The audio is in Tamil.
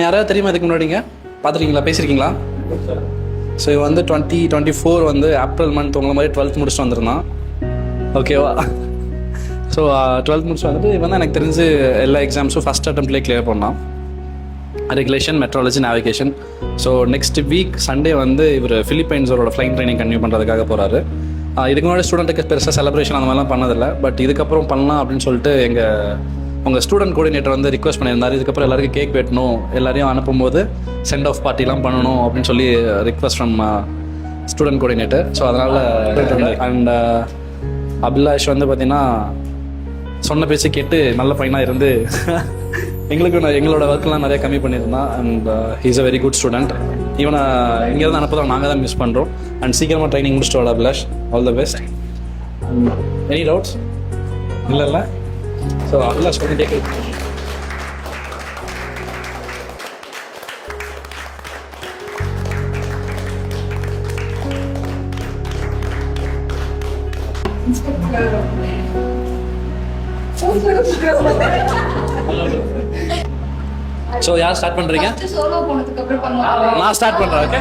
யாராவது தெரியுமா இதுக்கு முன்னாடிங்க பார்த்துருக்கீங்களா, பேசியிருக்கீங்களா? ஸோ இது வந்து 2024 வந்து ஏப்ரல் மந்த் உங்களை மாதிரி 12th முடிச்சுட்டு வந்திருந்தான். ஓகேவா? ஸோ 12th முடிச்சு வந்துட்டு இவன் தான் எனக்கு தெரிஞ்சு எல்லா எக்ஸாம்ஸும் ஃபஸ்ட் அட்டம்ப்ட்லேயே கிளியர் பண்ணான். Regulation, meteorology, navigation. So next week Sunday வந்து இவர் ஃபிலிப்பைன்ஸோட ஃப்ளைட் ட்ரைனிங் கன்டினியூ பண்ணுறதுக்காக போகிறாரு. இதுக்கு முன்னாடி ஸ்டூடெண்ட்டுக்கு பெருசாக செலிப்ரேஷன் அந்த மாதிரிலாம் பண்ணதில்லை. பட் இதுக்கப்புறம் பண்ணலாம் அப்படின்னு சொல்லிட்டு உங்கள் ஸ்டூடெண்ட் கோஆர்டினேட்டர் வந்து ரிக்வஸ்ட் பண்ணியிருந்தார். இதுக்கப்புறம் எல்லாருக்கும் கேக் வெட்டணும், எல்லாரையும் அனுப்பும்போது சென்ட் ஆஃப் பார்ட்டிலாம் பண்ணணும் அப்படின்னு சொல்லி request from student coordinator. So அதனால் அண்ட் அபிலாஷ் வந்து பார்த்திங்கன்னா சொன்ன பேச்சு கேட்டு நல்ல பையனாக இருந்து எங்களோட ஒர்க்கெலாம் நிறைய கம்மி பண்ணியிருந்தான். And he's a very good student. இவனை இங்கேருந்து அனுப்பதான் நாங்கள் தான் மிஸ் பண்ணுறோம். அண்ட் சீக்கிரமாக ட்ரைனிங் முடிச்சுட்டு வாடா Abhilash. All the best. Any doubts? இல்லை. ஸோ அபிலாஷ் பண்ணி கேட்குறது. ஸோ யார் ஸ்டார்ட் பண்ணுறீங்க? நான் ஸ்டார்ட் பண்ணுறேன். ஓகே.